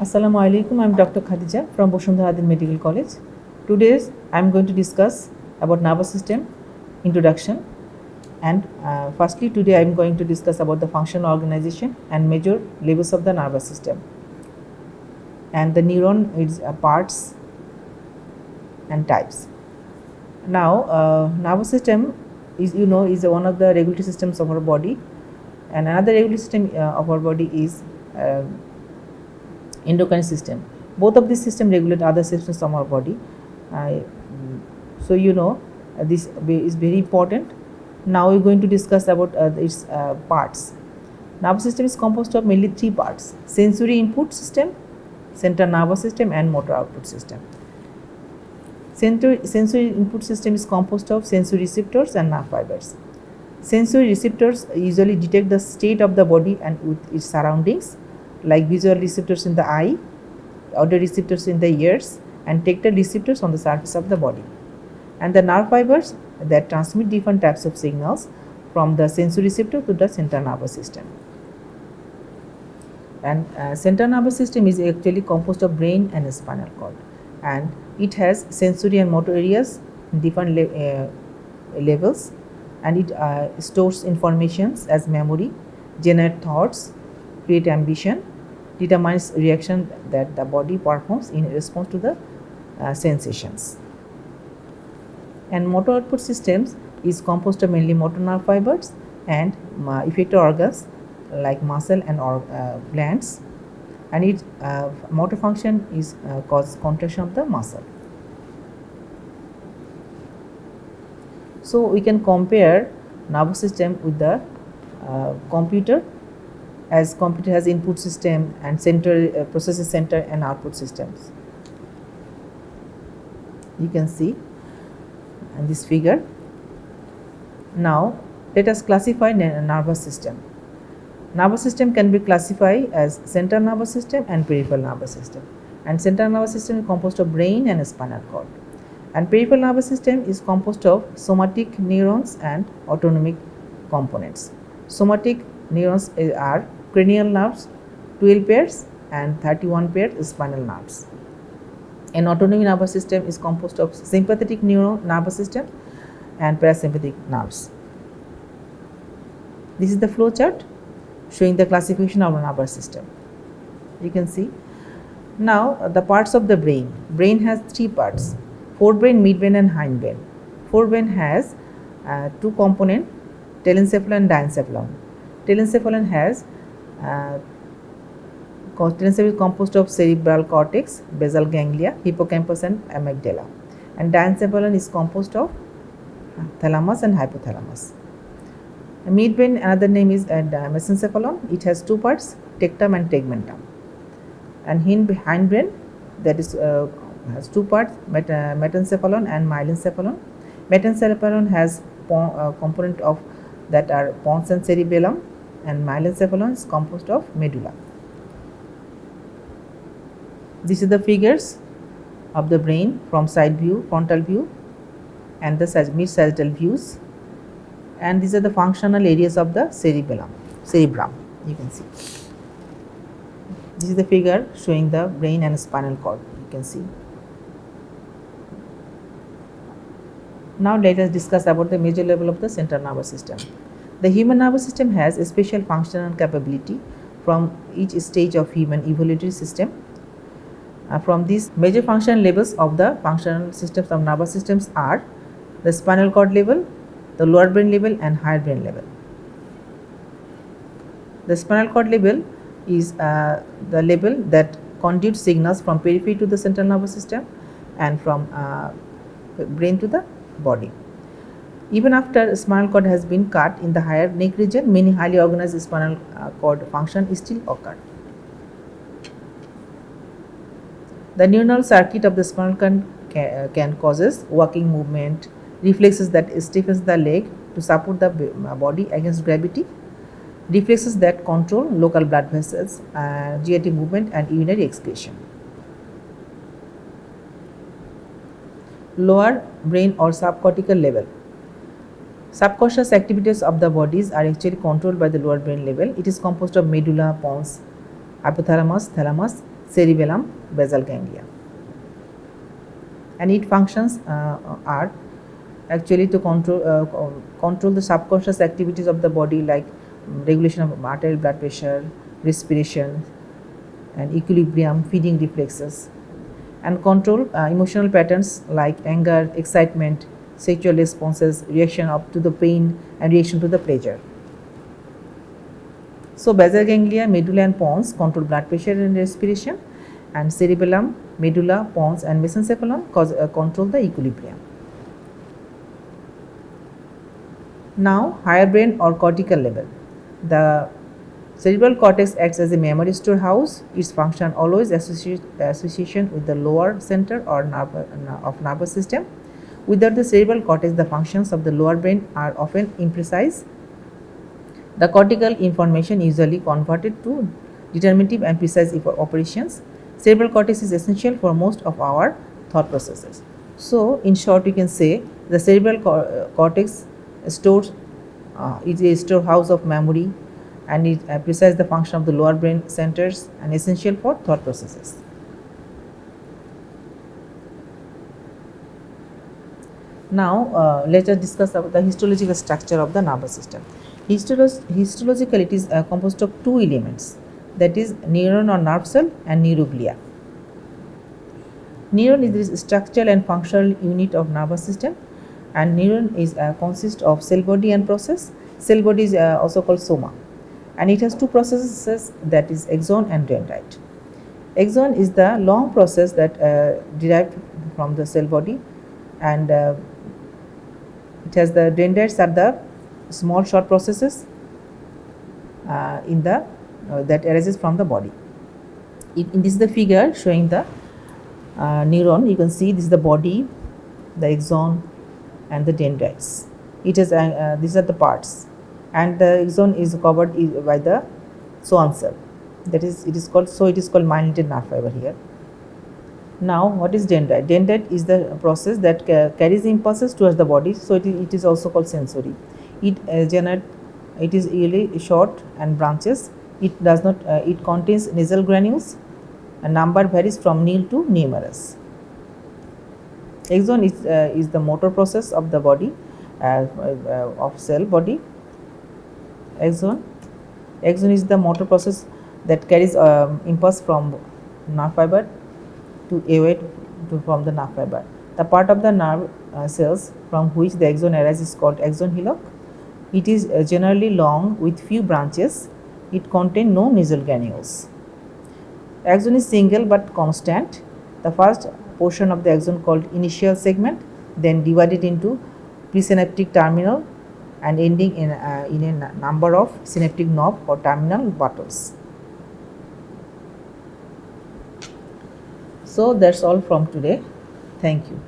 Assalamu alaikum. I am Dr. Khadiza from Bosundharadin Medical College. Today I am going to discuss about nervous system introduction, and firstly today I am going to discuss about the functional organization and major levels of the nervous system, and the neuron its parts and types. Now nervous system is one of the regulatory systems of our body, and another regulatory system of our body is endocrine system. Both of these systems regulate other systems of our body. So this is very important. Now we're going to discuss about its parts. Nervous system is composed of mainly three parts: sensory input system, central nervous system, and motor output system. Sensory input system is composed of sensory receptors and nerve fibers. Sensory receptors usually detect the state of the body and with its surroundings, like visual receptors in the eye, audio receptors in the ears, and tactile receptors on the surface of the body. And the nerve fibers that transmit different types of signals from the sensory receptor to the central nervous system. And central nervous system is actually composed of brain and spinal cord, and it has sensory and motor areas in different levels, and it stores informations as memory, generate thoughts, create ambition, determines reaction that the body performs in response to the sensations. And motor output systems is composed of mainly motor nerve fibers and effector organs like muscle and glands, and its motor function is cause contraction of the muscle. So we can compare nervous system with the computer, as computer has input system and center processing center and output systems. You can see in this figure. Now let us classify nervous system. Nervous system can be classified as central nervous system and peripheral nervous system. And central nervous system is composed of brain and spinal cord. And peripheral nervous system is composed of somatic neurons and autonomic components. Somatic neurons are cranial nerves, 12 pairs, and 31 pairs spinal nerves. An autonomic nervous system is composed of sympathetic nervous system and parasympathetic nerves. This is the flow chart showing the classification of the nervous system. You can see. Now the parts of the brain. Brain has three parts: forebrain, midbrain, and hindbrain. Forebrain has two components: telencephalon and diencephalon. Telencephalon is composed of cerebral cortex, basal ganglia, hippocampus, and amygdala. And diencephalon is composed of thalamus and hypothalamus. Midbrain, another name is mesencephalon. It has two parts: tectum and tegmentum. And hindbrain, that is has two parts: metencephalon and myelencephalon. Metencephalon has component of that are pons and cerebellum, and myelencephalon is composed of medulla. These are the figures of the brain from side view, frontal view, and the mid-sagittal views. And these are the functional areas of the cerebrum. You can see. This is the figure showing the brain and spinal cord. You can see. Now let us discuss about the major level of the central nervous system. The human nervous system has a special functional capability from each stage of human evolutionary system. From these major functional levels of the functional systems of nervous systems are the spinal cord level, the lower brain level, and higher brain level. The spinal cord level is the level that conducts signals from periphery to the central nervous system and from brain to the body. Even after spinal cord has been cut in the higher neck region, many highly organized spinal cord function still occur. The neuronal circuit of the spinal cord can causes walking movement, reflexes that stiffens the leg to support the body against gravity, reflexes that control local blood vessels, GIT movement, and urinary excretion. Lower brain or subcortical level. Subconscious activities of the bodies are actually controlled by the lower brain level. It is composed of medulla, pons, hypothalamus, thalamus, cerebellum, basal ganglia. And its functions are actually to control the subconscious activities of the body, like regulation of arterial blood pressure, respiration, and equilibrium, feeding reflexes, and control emotional patterns like anger, excitement, sexual responses, reaction up to the pain, and reaction to the pleasure. So basal ganglia, medulla and pons control blood pressure and respiration, and cerebellum, medulla, pons and mesencephalon control the equilibrium. Now higher brain or cortical level. The cerebral cortex acts as a memory storehouse. Its function always association with the lower center or nervous system. Without the cerebral cortex, the functions of the lower brain are often imprecise. The cortical information usually converted to determinative and precise operations. Cerebral cortex is essential for most of our thought processes. So, in short, you can say the cerebral cortex stores is a storehouse of memory, and it precises the function of the lower brain centers and essential for thought processes. Now, let us discuss about the histological structure of the nervous system. Histologically, it is composed of two elements, that is neuron or nerve cell and neuroglia. Neuron is the structural and functional unit of nervous system, and neuron is consists of cell body and process. Cell body is also called soma, and it has two processes, that is axon and dendrite. Axon is the long process that derived from the cell body, and it has the dendrites are the small short processes that arises from the body. In this is the figure showing the neuron. You can see this is the body, the axon, and the dendrites. It is these are the parts, and the axon is covered by the Schwann cell. That is, it is called myelinated nerve fiber here. Now, what is dendrite? Dendrite is the process that carries impulses towards the body, so it is also called sensory. It is really short and branches. It does not. It contains nasal granules. A number varies from nil to numerous. Axon is the motor process of the body, of cell body. Axon is the motor process that carries impulse from nerve fiber to away from the nerve fiber. The part of the nerve cells from which the axon arises is called axon hillock. It is generally long with few branches. It contains no nasal granules. Axon is single but constant. The first portion of the axon called initial segment, then divided into presynaptic terminal and ending in a number of synaptic knob or terminal buttons. So that's all from today. Thank you.